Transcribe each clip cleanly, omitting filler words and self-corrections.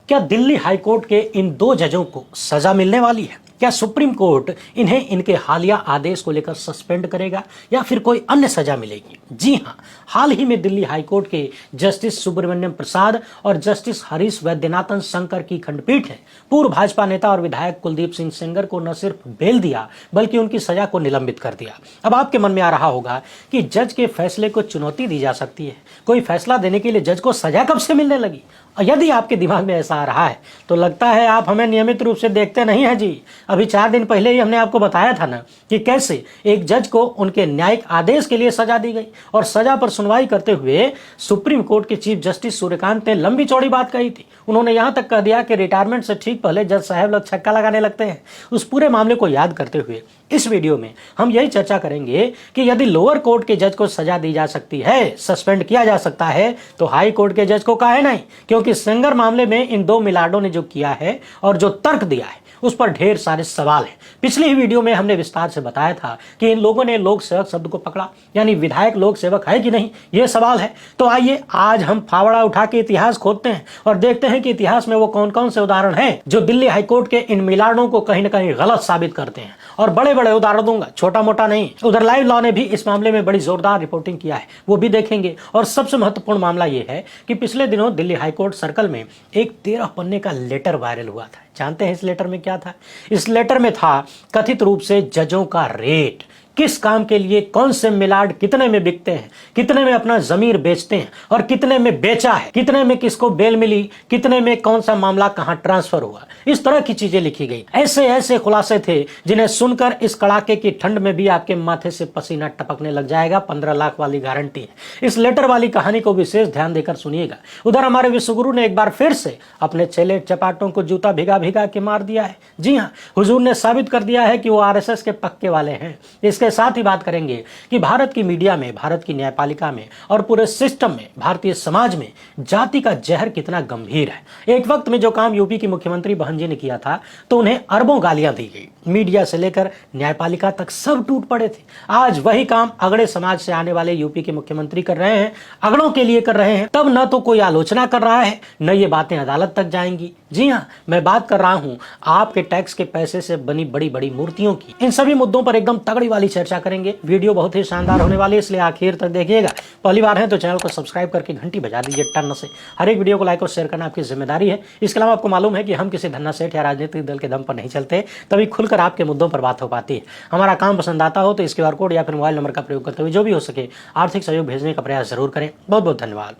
क्या दिल्ली हाईकोर्ट के इन दो जजों को सजा मिलने वाली है? क्या सुप्रीम कोर्ट इन्हें इनके हालिया आदेश को लेकर सस्पेंड करेगा या फिर कोई अन्य सजा मिलेगी? जी हां, हाल ही में दिल्ली हाईकोर्ट के जस्टिस सुब्रमण्यम प्रसाद और जस्टिस हरीश वैद्यनाथन शंकर की खंडपीठ ने पूर्व भाजपा नेता और विधायक कुलदीप सिंह सेंगर को न सिर्फ बेल दिया बल्कि उनकी सजा को निलंबित कर दिया। अब आपके मन में आ रहा होगा कि जज के फैसले को चुनौती दी जा सकती है, कोई फैसला देने के लिए जज को सजा कब से मिलने लगी? यदि आपके दिमाग में ऐसा आ रहा है तो लगता है आप हमें नियमित रूप से देखते नहीं हैं जी। अभी 4 दिन पहले ही हमने आपको बताया था ना कि कैसे एक जज को उनके न्यायिक आदेश के लिए सजा दी गई और सजा पर सुनवाई करते हुए सुप्रीम कोर्ट के चीफ जस्टिस सूर्यकांत ने लंबी चौड़ी बात कही थी। उन्होंने यहां तक कह दिया कि रिटायरमेंट से ठीक पहले जज साहब लोग छक्का लगाने लगते हैं। उस पूरे मामले को याद करते हुए इस वीडियो में हम यही चर्चा करेंगे कि यदि लोअर कोर्ट के जज को सजा दी जा सकती है, सस्पेंड किया जा सकता है, तो हाई कोर्ट के जज को काहे नहीं? क्योंकि सेंगर मामले में इन दो मिलाडों ने जो किया है और जो तर्क दिया है उस पर ढेर सारे सवाल हैं। पिछली ही वीडियो में हमने विस्तार से बताया था कि इन लोगों ने लोक सेवक शब्द को पकड़ा, यानी विधायक लोक सेवक है कि नहीं, यह सवाल है। तो आइए आज हम फावड़ा उठा के इतिहास खोदते हैं और देखते हैं कि इतिहास में वो कौन कौन से उदाहरण हैं जो दिल्ली हाईकोर्ट के इन मिलाडों को कहीं न कहीं गलत साबित करते हैं। और बड़े बड़े उदाहरण दूंगा, छोटा मोटा नहीं। उधर लाइव लॉ ने भी इस मामले में बड़ी जोरदार रिपोर्टिंग किया है, वो भी देखेंगे। और सबसे महत्वपूर्ण मामला यह है कि पिछले दिनों दिल्ली हाईकोर्ट सर्कल में एक 13 पन्ने का लेटर वायरल हुआ था। जानते हैं इस लेटर में क्या था? इस लेटर में था कथित रूप से जजों का रेट, किस काम के लिए कौन से मिलाड कितने में बिकते हैं, कितने में अपना जमीर बेचते हैं और कितने में बेचा है, कितने में किसको बेल मिली, कितने में कौन सा मामला कहां ट्रांसफर हुआ, इस तरह की चीजें लिखी गई। ऐसे ऐसे खुलासे थे जिन्हें सुनकर इस कड़ाके की ठंड में भी आपके माथे से पसीना टपकने लग जाएगा। 15 लाख वाली गारंटी है। इस लेटर वाली कहानी को विशेष ध्यान देकर सुनिएगा। उधर हमारे विश्वगुरु ने एक बार फिर से अपने चेले चपाटों को जूता भिगा भिगा के मार दिया है। जी हाँ, हुजूर ने साबित कर दिया है कि वो आरएसएस के पक्के वाले हैं। इसके साथ ही बात करेंगे कि भारत की मीडिया में, भारत की न्यायपालिका में और पूरे सिस्टम में, भारतीय समाज में जाति का जहर कितना गंभीर है। एक वक्त में जो काम यूपी की मुख्यमंत्री बहन जी ने किया था तो उन्हें अरबों गालियां दी गई। मीडिया से लेकर न्यायपालिका तक सब टूट पड़े थे। आज वही काम अगड़े समाज से आने वाले यूपी के मुख्यमंत्री कर रहे हैं, अगड़ों के लिए कर रहे हैं। तब न तो कोई आलोचना कर रहा है, न ये बातें अदालत तक जाएंगी। जी हाँ, मैं बात कर रहा हूं आपके टैक्स के पैसे से बनी बड़ी बड़ी मूर्तियों की। इन सभी मुद्दों पर एकदम तगड़ी वाली चर्चा करेंगे। वीडियो बहुत ही शानदार होने वाली है, इसलिए आखिर तक देखिएगा। पहली बार है तो चैनल को सब्सक्राइब करके घंटी बजा दीजिए टन से। हर एक वीडियो को लाइक और शेयर करना आपकी जिम्मेदारी है। इसके अलावा आपको मालूम है कि हम किसी धन्ना सेठ या राजनीतिक दल के दम पर नहीं चलते, तभी खुलकर आपके मुद्दों पर बात हो पाती है। हमारा काम पसंद आता हो तो इस QR कोड या फिर मोबाइल नंबर का प्रयोग करते हुए जो भी हो सके आर्थिक सहयोग भेजने का प्रयास जरूर करें। बहुत बहुत धन्यवाद।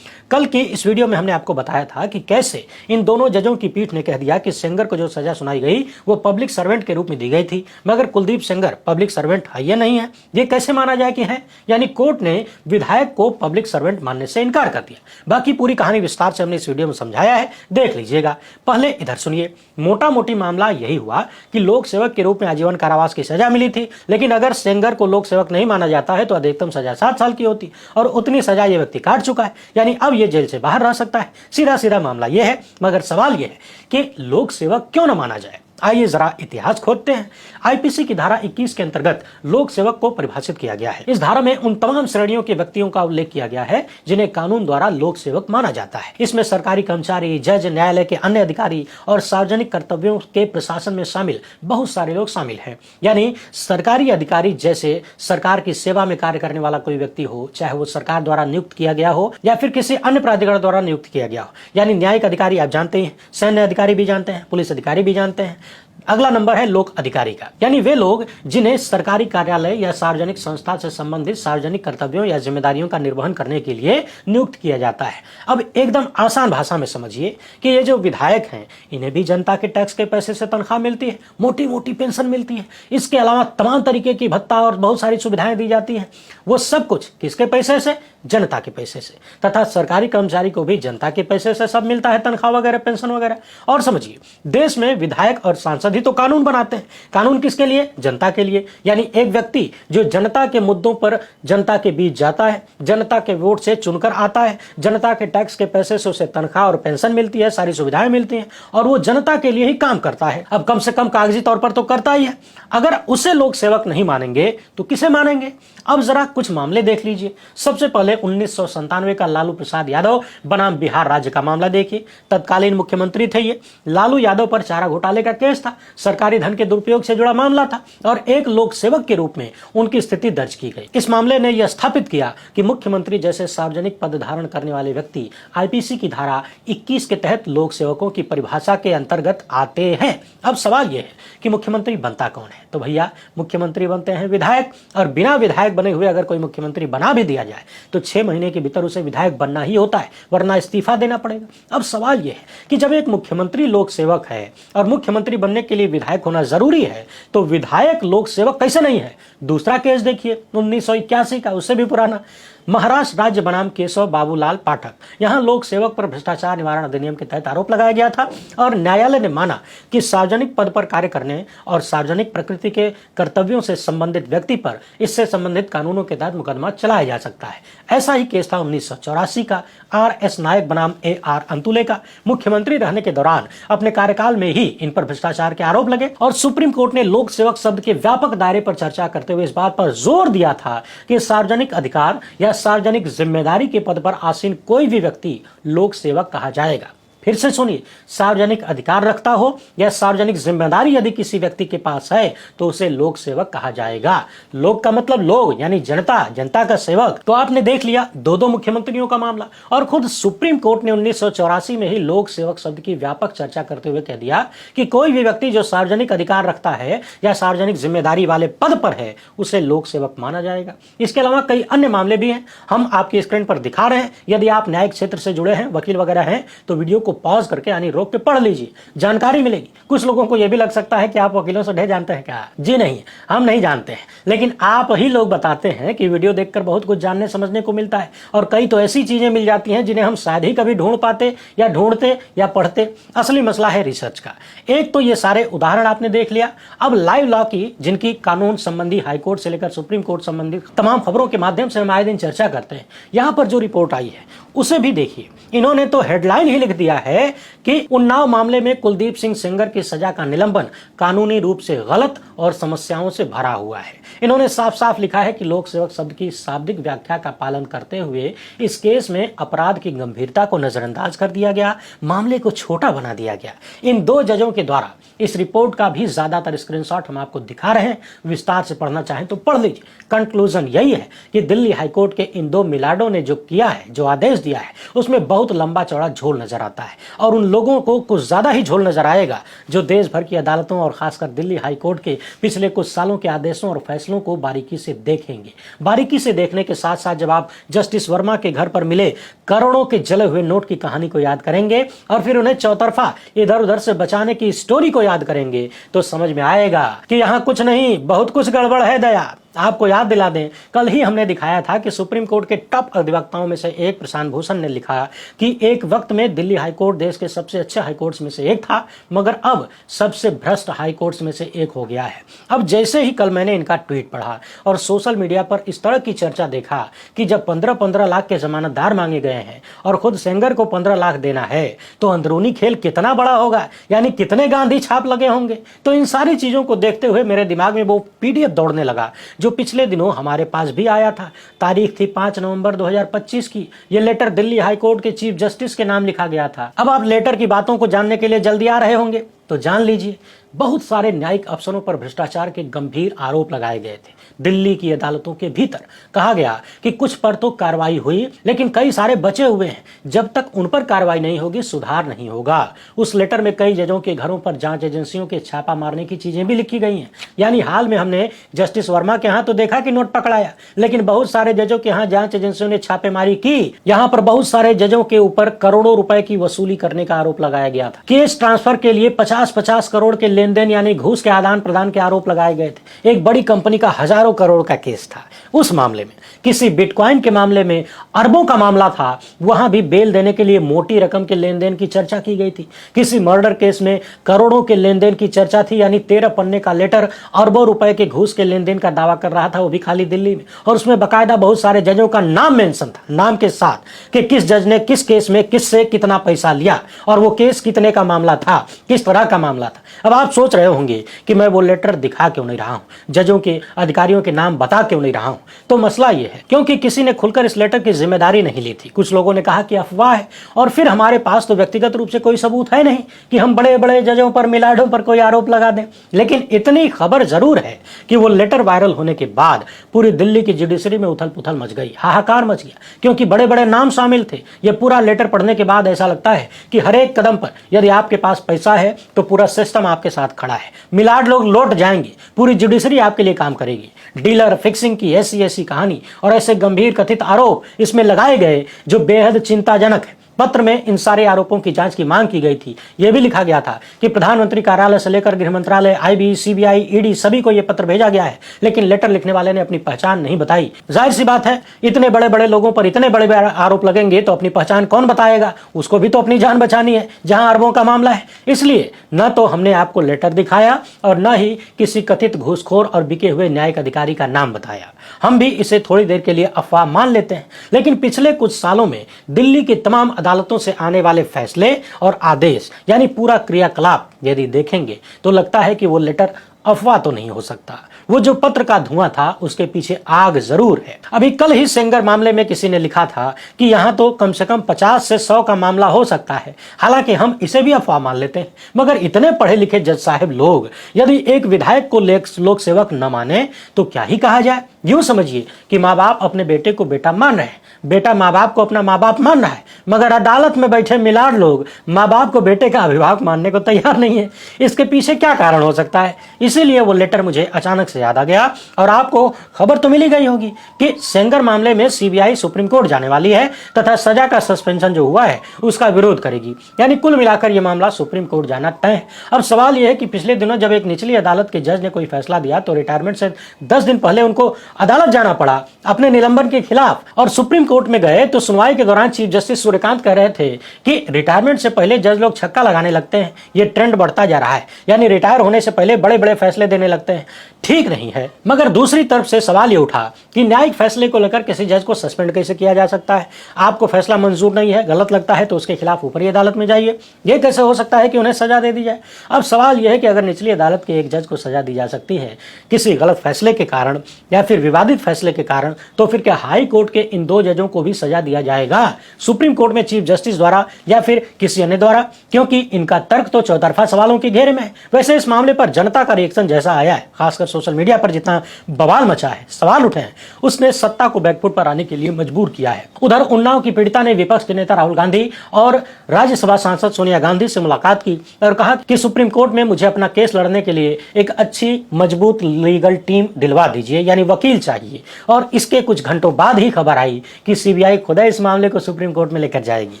कल की इस वीडियो में हमने आपको बताया था कि कैसे इन दोनों जजों की पीठ ने कह दिया कि सेंगर को जो सजा सुनाई गई वो पब्लिक सर्वेंट के रूप में दी गई थी, मगर कुलदीप सेंगर पब्लिक सर्वेंट है या नहीं है, ये कैसे माना जाए कि है? यानी कोर्ट ने विधायक को पब्लिक सर्वेंट मानने से इनकार कर दिया। बाकी पूरी कहानी विस्तार से हमने इस वीडियो में समझाया है, देख लीजिएगा। पहले इधर सुनिए। मोटा मोटी मामला यही हुआ कि लोक सेवक के रूप में आजीवन कारावास की सजा मिली थी, लेकिन अगर सेंगर को लोक सेवक नहीं माना जाता है तो अधिकतम सजा 7 साल की होती और उतनी सजा ये व्यक्ति काट चुका है, यानी अब ये जेल से बाहर रह सकता है। सीधा सीधा मामला यह है। मगर सवाल यह है कि लोक सेवक क्यों न माना जाए? आइए जरा इतिहास खोदते हैं। आईपीसी की धारा 21 के अंतर्गत लोक सेवक को परिभाषित किया गया है। इस धारा में उन तमाम श्रेणियों के व्यक्तियों का उल्लेख किया गया है जिन्हें कानून द्वारा लोक सेवक माना जाता है। इसमें सरकारी कर्मचारी, जज, न्यायालय के अन्य अधिकारी और सार्वजनिक कर्तव्यों के प्रशासन में शामिल बहुत सारे लोग शामिल हैं। यानी सरकारी अधिकारी जैसे सरकार की सेवा में कार्य करने वाला कोई व्यक्ति हो, चाहे वो सरकार द्वारा नियुक्त किया गया हो या फिर किसी अन्य प्राधिकरण द्वारा नियुक्त किया गया हो। यानी न्यायिक अधिकारी आप जानते हैं, सैन्य अधिकारी भी जानते हैं, पुलिस अधिकारी भी जानते हैं। अगला नंबर है लोक अधिकारी का, यानी वे लोग जिन्हें सरकारी कार्यालय या सार्वजनिक संस्था से संबंधित सार्वजनिक कर्तव्यों या जिम्मेदारियों का निर्वहन करने के लिए नियुक्त किया जाता है। अब एकदम आसान भाषा में समझिए कि ये जो विधायक हैं इन्हें भी जनता के टैक्स के पैसे से तनख्वाह मिलती है, मोटी मोटी पेंशन मिलती है। इसके अलावा तमाम तरीके की भत्ता और बहुत सारी सुविधाएं दी जाती हैं। वो सब कुछ किसके पैसे से? जनता के पैसे से। तथा सरकारी कर्मचारी को भी जनता के पैसे से सब मिलता है, तनख्वाह वगैरह, पेंशन वगैरह। और समझिए, देश में विधायक और सांसद सांसद ही तो कानून बनाते हैं। कानून किसके लिए? जनता के लिए। यानी एक व्यक्ति जो जनता के मुद्दों पर जनता के बीच जाता है, जनता के वोट से चुनकर आता है, जनता के टैक्स के पैसे से उसे तनख्वाह और पेंशन मिलती है, सारी सुविधाएं मिलती हैं, और वो जनता के लिए ही काम करता है। अब कम से कम कागजी तौर पर तो करता ही है। अगर उसे लोक सेवक नहीं मानेंगे तो किसे मानेंगे? अब जरा कुछ मामले देख लीजिए। सबसे पहले 1997 का लालू प्रसाद यादव बनाम बिहार राज्य का मामला देखिए। तत्कालीन मुख्यमंत्री थे ये। लालू यादव पर चारा घोटाले का केस था, सरकारी धन के दुरुपयोग से जुड़ा मामला था और एक लोक सेवक के रूप में उनकी स्थिति दर्ज की गई। इस मामले ने यह स्थापित किया कि मुख्यमंत्री जैसे सार्वजनिक पद धारण करने वाले व्यक्ति आईपीसी की धारा 21 के तहत लोक सेवकों की परिभाषा के अंतर्गत आते हैं। अब सवाल यह है कि मुख्यमंत्री बनता कौन है? तो भैया मुख्यमंत्री बनते हैं विधायक, और बिना विधायक बने हुए अगर कोई मुख्यमंत्री बना भी दिया जाए तो 6 महीने के भीतर उसे विधायक बनना ही होता है, वरना इस्तीफा देना पड़ेगा। अब सवाल यह है कि जब एक मुख्यमंत्री लोक सेवक है और मुख्यमंत्री बनने के लिए विधायक होना जरूरी है, तो विधायक लोक सेवक कैसे नहीं है? दूसरा केस देखिए 1981 का, उससे भी पुराना। महाराष्ट्र राज्य बनाम केशव बाबूलाल पाठक। यहां लोक सेवक पर भ्रष्टाचार निवारण अधिनियम के तहत आरोप लगाया गया था और न्यायालय ने माना कि सार्वजनिक पद पर कार्य करने और सार्वजनिक प्रकृति के कर्तव्यों से संबंधित व्यक्ति पर इससे संबंधित कानूनों के तहत मुकदमा चलाया जा सकता है। ऐसा ही केस था 1984 का RS नायक बनाम AR अंतुले का। मुख्यमंत्री रहने के दौरान अपने कार्यकाल में ही इन पर भ्रष्टाचार के आरोप लगे और सुप्रीम कोर्ट ने लोक सेवक शब्द के व्यापक दायरे पर चर्चा करते हुए इस बात पर जोर दिया था कि सार्वजनिक अधिकार या सार्वजनिक जिम्मेदारी के पद पर आसीन कोई भी व्यक्ति लोक सेवक कहा जाएगा। फिर से सुनिए, सार्वजनिक अधिकार रखता हो या सार्वजनिक जिम्मेदारी यदि किसी व्यक्ति के पास है तो उसे लोक सेवक कहा जाएगा। लोक का मतलब लोग यानी जनता, जनता का सेवक। तो आपने देख लिया दो मुख्यमंत्रियों का मामला, और खुद सुप्रीम कोर्ट ने 1984 में ही लोक सेवक शब्द की व्यापक चर्चा करते हुए कह दिया कि कोई भी व्यक्ति जो सार्वजनिक अधिकार रखता है या सार्वजनिक जिम्मेदारी वाले पद पर है उसे लोक सेवक माना जाएगा। इसके अलावा कई अन्य मामले भी हैं, हम आपकी स्क्रीन पर दिखा रहे हैं। यदि आप न्यायिक क्षेत्र से जुड़े हैं, वकील वगैरह हैं, तो वीडियो को पॉज करके यानी रोक के पढ़ लीजिए, जानकारी मिलेगी। कुछ लोगों को यह भी लग सकता है कि आप वकीलों से ढेर जानते हैं क्या? जी नहीं, हम नहीं जानते हैं, लेकिन आप ही लोग बताते हैं कि वीडियो देखकर बहुत कुछ जानने समझने को मिलता है, और कई तो ऐसी चीजें मिल जाती हैं जिन्हें हम शायद ही कभी ढूंढ पाते या ढूंढते या पढ़ते। असली मसला है रिसर्च का। एक तो ये सारे उदाहरण आपने देख लिया। अब लाइव लॉ की, जिनकी कानून संबंधी हाईकोर्ट से लेकर सुप्रीम कोर्ट संबंधी तमाम खबरों के माध्यम से हम आए दिन चर्चा करते हैं, यहां पर जो रिपोर्ट आई है उसे भी देखिए। इन्होंने तो हेडलाइन ही लिख दिया है कि उन्नाव मामले में कुलदीप सिंह सेंगर की सजा का निलंबन कानूनी रूप से गलत और समस्याओं से भरा हुआ है। इन्होंने साफ साफ लिखा है कि लोक सेवक शब्द की शाब्दिक व्याख्या का पालन करते हुए इस केस में अपराध की गंभीरता को नजरअंदाज कर दिया गया, मामले को छोटा बना दिया गया। इन 2 जजों के द्वारा इस रिपोर्ट का भी ज्यादातर स्क्रीनशॉट हम आपको दिखा रहे हैं, विस्तार से पढ़ना चाहें तो पढ़ लीजिए। कंक्लूजन यही है कि दिल्ली हाईकोर्ट के इन 2 मिलाडों ने जो किया है, जो आदेश दिया है, उसमें बहुत लंबा चौड़ा झोल नजर आता है, और उन लोगों को कुछ ज्यादा ही झोल नजर आएगा जो देश भर की अदालतों और खासकर दिल्ली हाईकोर्ट के पिछले कुछ सालों के आदेशों और फैसलों को बारीकी से देखेंगे। बारीकी से देखने के साथ साथ जब आप जस्टिस वर्मा के घर पर मिले करोड़ों के जले हुए नोट की कहानी को याद करेंगे और फिर उन्हें चौतरफा इधर उधर से बचाने की स्टोरी को याद करेंगे तो समझ में आएगा कि यहां कुछ नहीं, बहुत कुछ गड़बड़ है। दया आपको याद दिला दें, कल ही हमने दिखाया था कि सुप्रीम कोर्ट के टॉप अधिवक्ताओं में से एक प्रशांत भूषण ने लिखा कि एक वक्त में दिल्ली हाईकोर्ट देश के सबसे अच्छे हाईकोर्ट्स में से एक था, मगर अब सबसे भ्रष्ट हाईकोर्ट्स में से एक हो गया है। अब जैसे ही कल मैंने इनका ट्वीट पढ़ा और सोशल मीडिया पर इस तरह की चर्चा देखा कि जब 15-15 लाख के जमानतदार मांगे गए हैं और खुद सेंगर को 15 लाख देना है तो अंदरूनी खेल कितना बड़ा होगा, यानी कितने गांधी छाप लगे होंगे। तो इन सारी चीजों को देखते हुए मेरे दिमाग में वो PDF दौड़ने लगा जो पिछले दिनों हमारे पास भी आया था। तारीख थी 5 नवंबर 2025 की। यह लेटर दिल्ली हाईकोर्ट के चीफ जस्टिस के नाम लिखा गया था। अब आप लेटर की बातों को जानने के लिए जल्दी आ रहे होंगे तो जान लीजिए, बहुत सारे न्यायिक अफसरों पर भ्रष्टाचार के गंभीर आरोप लगाए गए थे। दिल्ली की अदालतों के भीतर कहा गया कि कुछ पर तो कार्रवाई हुई, लेकिन कई सारे बचे हुए हैं। जब तक उन पर कार्रवाई नहीं होगी सुधार नहीं होगा। उस लेटर में कई जजों के घरों पर जांच एजेंसियों के छापा मारने की चीजें भी लिखी गई हैं। यानी हाल में हमने जस्टिस वर्मा के यहाँ तो देखा कि नोट पकड़ाया, लेकिन बहुत सारे जजों के यहाँ जांच एजेंसियों ने छापेमारी की। यहाँ पर बहुत सारे जजों के ऊपर करोड़ों रुपए की वसूली करने का आरोप लगाया गया था। केस ट्रांसफर के लिए 50 50-50 करोड़ के लेन देन यानी घूस के आदान प्रदान के आरोप लगाए गए थे। एक बड़ी कंपनी का हजारों करोड़ का केस था। उस मामले में किसी बिटकॉइन के मामले में अरबों का मामला था, वहां भी बेल देने के लिए मोटी रकम के लेन देन की चर्चा की गई थी। किसी मर्डर केस में करोड़ों के लेन देन की चर्चा थी, यानी 13 पन्ने का लेटर अरबों रुपए के घूस के लेन देन का दावा कर रहा था, वो भी खाली दिल्ली में। और उसमें बकायदा बहुत सारे जजों का नाम मेंशन था, नाम के साथ, कि किस जज ने किस केस में किससे कितना पैसा लिया और वो केस कितने का मामला था, किस तरह का मामला था। अब आप सोच रहे होंगे कि मैं वो लेटर दिखा क्यों नहीं रहा हूं, जजों के अधिकारियों के नाम बता क्यों नहीं रहा हूं। तो मसला ये है क्योंकि किसी ने खुलकर इस लेटर की जिम्मेदारी नहीं ली थी। कुछ लोगों ने कहा कि अफवाह है, और फिर हमारे पास तो व्यक्तिगत रूप से कोई सबूत है नहीं कि हम बड़े बड़े जजों पर, मिलाडों पर कोई आरोप लगा दें। लेकिन इतनी खबर जरूर है कि वो लेटर वायरल होने के बाद पूरी दिल्ली की जुडिशरी में उथल पुथल मच गई, हाहाकार मच गया, क्योंकि बड़े बड़े नाम शामिल थे। ये पूरा लेटर पढ़ने के बाद ऐसा लगता है कि हर एक कदम पर यदि आपके पास पैसा है तो पूरा सिस्टम आपके साथ खड़ा है। मिलाड लोग लौट जाएंगे, पूरी जुडिशरी आपके लिए काम करेगी। डीलर फिक्सिंग की ऐसी कहानी और ऐसे गंभीर कथित आरोप इसमें लगाए गए जो बेहद चिंताजनक है। पत्र में इन सारे आरोपों की जांच की मांग की गई थी। यह भी लिखा गया था कि प्रधानमंत्री कार्यालय से लेकर गृह मंत्रालय, आईबी, सीबीआई, ईडी सभी को यह पत्र भेजा गया है, लेकिन लेटर लिखने वाले ने अपनी पहचान नहीं बताई। जाहिर सी बात है, इतने बड़े बड़े लोगों पर इतने बड़े बड़े आरोप लगेंगे तो अपनी पहचान कौन बताएगा? उसको भी तो अपनी जान बचानी है, जहां अरबों का मामला है। इसलिए न तो हमने आपको लेटर दिखाया और न ही किसी कथित घूसखोर और बिके हुए न्यायिक अधिकारी का नाम बताया। हम भी इसे थोड़ी देर के लिए अफवाह मान लेते हैं, लेकिन पिछले कुछ सालों में दिल्ली की तमाम अदालतों से आने वाले फैसले और आदेश यानी पूरा क्रियाकलाप यदि देखेंगे तो लगता है कि वो लेटर अफवाह तो नहीं हो सकता। वो जो पत्र का धुआं था उसके पीछे आग जरूर है। अभी कल ही सेंगर मामले में किसी ने लिखा था कि यहां तो कम से कम 50 से 100 का मामला हो सकता है। हालांकि हम इसे भी अफवाह मान लेते हैं, मगर इतने पढ़े लिखे जज साहब लोग यदि एक विधायक को लोक सेवक न माने तो क्या ही कहा जाए। यूं समझिए कि माँ बाप अपने बेटे को बेटा मान रहे हैं, बेटा माँ बाप को अपना माँ बाप मान रहा है, मगर अदालत में बैठे मिलाड लोग माँ बाप को बेटे का अभिभावक मानने को तैयार नहीं है। इसके पीछे क्या कारण हो सकता है? इसीलिए वो लेटर मुझे अचानक से याद आ गया। और आपको खबर तो मिली गई होगी कि सेंगर मामले में सीबीआई सुप्रीम कोर्ट जाने वाली है तथा सजा का सस्पेंशन जो हुआ है उसका विरोध करेगी। यानी कुल मिलाकर यह मामला सुप्रीम कोर्ट जाना तय है। अब सवाल यह है कि पिछले दिनों जब एक निचली अदालत के जज ने कोई फैसला दिया तो रिटायरमेंट से 10 दिन पहले उनको अदालत जाना पड़ा अपने निलंबन के खिलाफ, और सुप्रीम कोर्ट में गए तो सुनवाई के दौरान चीफ जस्टिस सूर्यकांत कह रहे थे कि रिटायरमेंट से पहले जज लोग छक्का लगाने लगते हैं, ये ट्रेंड बढ़ता जा रहा है, यानी रिटायर होने से पहले बड़े बड़े फैसले देने लगते हैं। ठीक नहीं है। मगर दूसरी तरफ से सवाल ये उठा कि न्यायिक फैसले को लेकर किसी जज को सस्पेंड कैसे किया जा सकता है? आपको फैसला मंजूर नहीं है, गलत लगता है तो उसके खिलाफ ऊपरी अदालत में जाइए। यह कैसे हो सकता है कि उन्हें सजा दे दी जाए? अब सवाल यह है कि अगर निचली अदालत के एक जज को सजा दी जा सकती है किसी गलत फैसले के कारण या फिर विवादित फैसले के कारण, तो फिर क्या हाई कोर्ट के इन 2 जजों को भी सजा दिया जाएगा सुप्रीम कोर्ट में चीफ जस्टिस द्वारा या फिर किसी अन्य द्वारा? क्योंकि इनका तर्क तो चौतरफा सवालों के घेरे में है। वैसे इस मामले पर जनता का रिएक्शन जैसा आया है, खासकर सोशल मीडिया पर जितना बवाल मचा है, सवाल उठे हैं, उसने सत्ता को बैकफुट पर आने के लिए मजबूर किया है। उधर उन्नाव की पीड़िता ने विपक्ष के नेता राहुल गांधी और राज्यसभा सांसद सोनिया गांधी से मुलाकात की और कहा कि सुप्रीम कोर्ट में मुझे अपना केस लड़ने के लिए एक अच्छी मजबूत लीगल टीम दिलवा दीजिए, यानी वकील चाहिए। और इसके कुछ घंटों बाद ही खबर आई कि सीबीआई खुद इस मामले को सुप्रीम कोर्ट में लेकर जाएगी।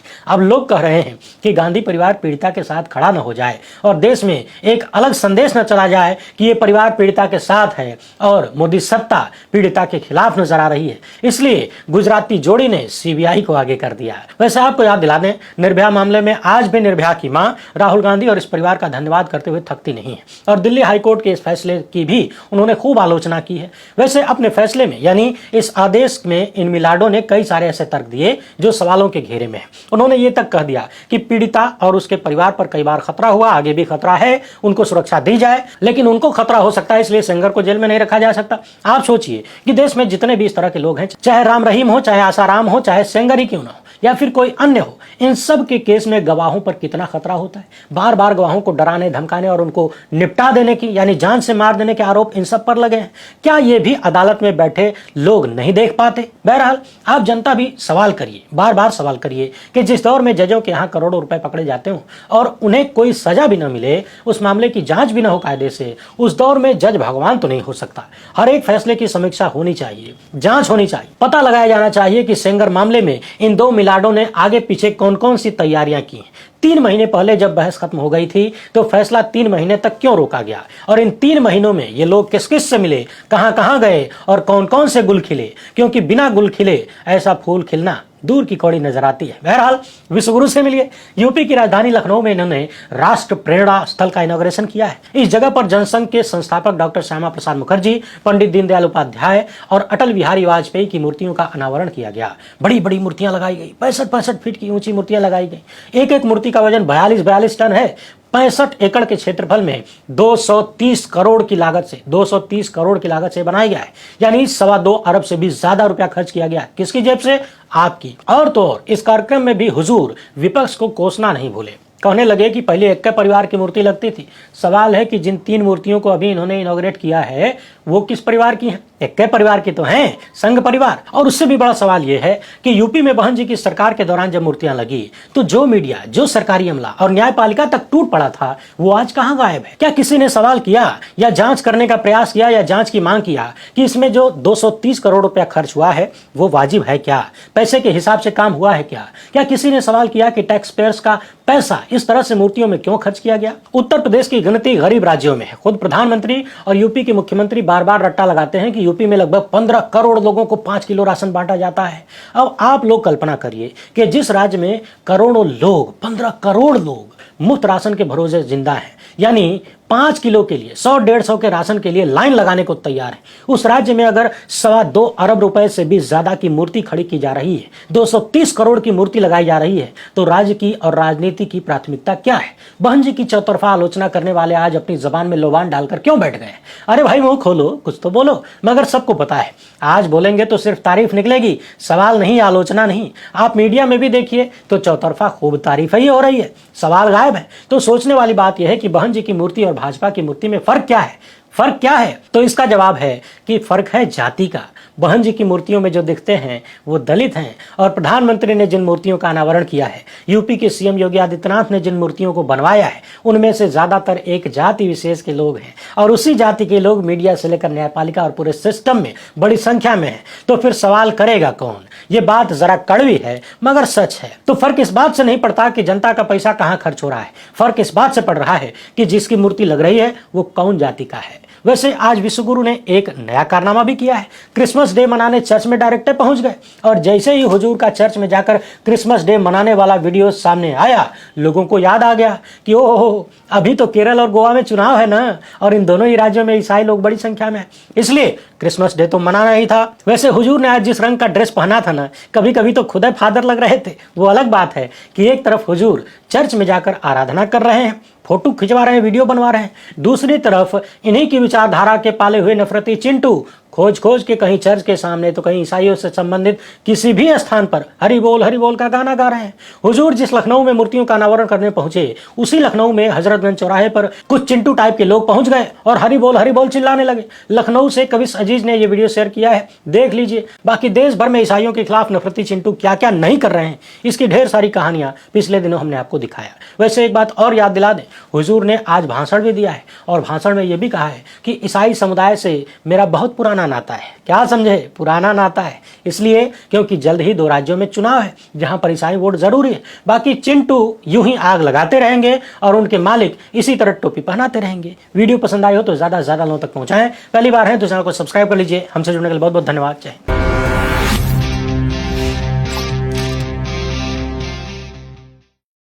अब लोग कह रहे हैं कि गांधी परिवार पीड़िता के साथ खड़ा न हो जाए और देश में एक अलग संदेश न चला जाए कि ये परिवार पीड़िता के साथ है और मोदी सत्ता पीड़िता के खिलाफ नजर आ रही है। इसलिए गुजराती जोड़ी ने सीबीआई को आगे कर दिया। वैसे आपको याद दिला दें, निर्भया मामले में आज भी निर्भया की मां राहुल गांधी और इस परिवार का धन्यवाद करते हुए थकती नहीं है और दिल्ली हाईकोर्ट के इस फैसले की भी उन्होंने खूब आलोचना की है। वैसे अपने फैसले में यानी इस आदेश में इन मिलाडों ने कई सारे ऐसे तर्क दिए जो सवालों के घेरे में है। उन्होंने ये तक कह दिया कि पीड़िता और उसके परिवार पर कई बार खतरा हुआ, आगे भी खतरा है, उनको सुरक्षा दी जाए, लेकिन उनको खतरा हो सकता है इसलिए सेंगर को जेल में नहीं रखा जा सकता। आप सोचिए कि देश में जितने भी इस तरह के लोग हैं, चाहे राम रहीम हो, चाहे आसाराम हो, चाहे सेंगर ही क्यों ना हो या फिर कोई अन्य हो, इन सब के केस में गवाहों पर कितना खतरा होता है। बार बार गवाहों को डराने, धमकाने और उनको निपटा देने की यानी जान से मार देने के आरोप इन सब पर लगे हैं। क्या ये भी अदालत में बैठे लोग नहीं देख पाते? बहरहाल आप जनता भी सवाल करिए, बार बार सवाल करिए कि जिस दौर में जजों के यहाँ करोड़ों रुपए पकड़े जाते हो और उन्हें कोई सजा भी न मिले, उस मामले की जांच भी न हो कायदे से, उस दौर में जज भगवान तो नहीं हो सकता। हर एक फैसले की समीक्षा होनी चाहिए, जांच होनी चाहिए, पता लगाया जाना चाहिए कि सेंगर मामले में इन 2 मिलाडों ने आगे पीछे कौन कौन सी तैयारियां की हैं। 3 महीने पहले जब बहस खत्म हो गई थी तो फैसला 3 महीने तक क्यों रोका गया, और इन 3 महीनों में ये लोग किस किस से मिले, कहां कहां गए और कौन कौन से गुल खिले, क्योंकि बिना गुल खिले ऐसा फूल खिलना दूर की कौड़ी नजर आती है। बहरहाल विश्वगुरु से मिलिए। यूपी की राजधानी लखनऊ में इन्होंने राष्ट्र प्रेरणा स्थल का इनॉग्रेशन किया है। इस जगह पर जनसंघ के संस्थापक डॉक्टर श्यामा प्रसाद मुखर्जी, पंडित दीनदयाल उपाध्याय और अटल बिहारी वाजपेयी की मूर्तियों का अनावरण किया गया। बड़ी बड़ी मूर्तियां लगाई गई, 65 फीट की ऊंची मूर्तियां लगाई गई। एक एक मूर्ति का वजन 42 टन है। 65 एकड़ के क्षेत्रफल में 230 करोड़ की लागत से बनाया गया है, यानी 2.25 अरब से भी ज्यादा रुपया खर्च किया गया। किसकी जेब से? आपकी। और तो और इस कार्यक्रम में भी हुजूर विपक्ष को कोसना नहीं भूले। कहने लगे कि पहले एक्के परिवार की मूर्ति लगती थी। सवाल है कि जिन 3 मूर्तियों को अभी इन्होंने इनॉग्रेट किया है वो किस परिवार की हैं? एक्के परिवार की तो हैं, संघ परिवार। और उससे भी बड़ा सवाल यह है कि यूपी में बहन जी की सरकार के दौरान जब मूर्तियां लगी तो जो मीडिया, जो सरकारी अमला और न्यायपालिका तक टूट पड़ा था वो आज कहां गायब है? क्या किसी ने सवाल किया या जांच करने का प्रयास किया या जांच की मांग किया कि इसमें जो 230 करोड़ रुपया खर्च हुआ है वो वाजिब है क्या? पैसे के हिसाब से काम हुआ है क्या? क्या किसी ने सवाल किया कि टैक्स पेयर्स का पैसा इस तरह से मूर्तियों में क्यों खर्च किया गया? उत्तर प्रदेश की गिनती गरीब राज्यों में है। खुद प्रधानमंत्री और यूपी के मुख्यमंत्री बार बार रट्टा लगाते हैं कि यूपी में लगभग 15 करोड़ लोगों को 5 किलो राशन बांटा जाता है। अब आप लोग कल्पना करिए कि जिस राज्य में करोड़ों लोग, 15 करोड़ लोग मुफ्त राशन के भरोसे जिंदा हैं, यानी 5 किलो के लिए 100-150 के राशन के लिए लाइन लगाने को तैयार है, उस राज्य में अगर 2.25 अरब रुपए से भी ज्यादा की मूर्ति खड़ी की जा रही है, 230 करोड़ की मूर्ति लगाई जा रही है, तो राज्य की और राजनीति की प्राथमिकता क्या है? बहन जी की चौतरफा आलोचना करने वाले आज अपनी जबान में लोबान डालकर क्यों बैठ गए? अरे भाई मुंह खोलो, कुछ तो बोलो। मगर सबको पता है आज बोलेंगे तो सिर्फ तारीफ निकलेगी, सवाल नहीं, आलोचना नहीं। आप मीडिया में भी देखिए तो चौतरफा खूब तारीफ ही हो रही है, सवाल गायब है। तो सोचने वाली बात यह है कि बहन जी की मूर्ति और भाजपा की मूर्ति में फर्क क्या है? फर्क क्या है? तो इसका जवाब है कि फर्क है जाति का। बहन जी की मूर्तियों में जो दिखते हैं वो दलित हैं, और प्रधानमंत्री ने जिन मूर्तियों का अनावरण किया है, यूपी के सीएम योगी आदित्यनाथ ने जिन मूर्तियों को बनवाया है, उनमें से ज्यादातर एक जाति विशेष के लोग हैं, और उसी जाति के लोग मीडिया से लेकर न्यायपालिका और पूरे सिस्टम में बड़ी संख्या में है। तो फिर सवाल करेगा कौन? ये बात जरा कड़वी है मगर सच है। तो फर्क इस बात से नहीं पड़ता कि जनता का पैसा कहां खर्च हो रहा है, फर्क इस बात से पड़ रहा है कि जिसकी मूर्ति लग रही है वो कौन जाति का है। वैसे आज विश्वगुरु ने एक नया कारनामा भी किया है। क्रिसमस डे मनाने चर्च में डायरेक्ट पहुंच गए, और जैसे ही हुजूर का चर्च में जाकर क्रिसमस डे मनाने वाला वीडियो सामने आया, लोगों को याद आ गया कि ओहो, अभी तो केरल और गोवा में चुनाव है ना, और इन दोनों ही राज्यों में ईसाई लोग बड़ी संख्या में, इसलिए क्रिसमस डे तो मनाना ही था। वैसे हुजूर ने आज जिस रंग का ड्रेस पहना था ना, कभी कभी तो खुद फादर लग रहे थे। वो अलग बात है कि एक तरफ हुजूर चर्च में जाकर आराधना कर रहे हैं, फोटो खिंचवा रहे हैं, वीडियो बनवा रहे हैं, दूसरी तरफ इन्हीं की विचारधारा के पाले हुए नफरती चिंटू खोज खोज के कहीं चर्च के सामने तो कहीं ईसाइयों से संबंधित किसी भी स्थान पर हरि बोल का गाना गा रहे हैं। हुजूर जिस लखनऊ में मूर्तियों का अनावरण करने पहुंचे, उसी लखनऊ में हजरतगंज चौराहे पर कुछ चिंटू टाइप के लोग पहुंच गए और हरि बोल चिल्लाने लगे। लखनऊ से कविश अजीज ने यह वीडियो शेयर किया है, देख लीजिए। बाकी देश भर में ईसाइयों के खिलाफ नफरती चिंटू क्या क्या नहीं कर रहे हैं, इसकी ढेर सारी कहानियां पिछले दिनों हमने आपको दिखाया। वैसे एक बात और याद दिला दें, हुजूर ने आज भाषण भी दिया है, और भाषण में यह भी कहा है कि ईसाई समुदाय से मेरा बहुत पुराना नाता है। क्या समझे? पुराना नाता है, इसलिए क्योंकि जल्द ही 2 राज्यों में चुनाव है जहां पर ईसाई वोट जरूरी है। बाकी चिंटू यूं ही आग लगाते रहेंगे और उनके मालिक इसी तरह टोपी पहनाते रहेंगे। वीडियो पसंद आई हो तो ज्यादा से ज्यादा लोगों तक पहुंचाएं। पहली बार है तो चैनल को सब्सक्राइब कर लीजिए। हमसे जुड़ने के लिए बहुत बहुत धन्यवाद। जय हिंद।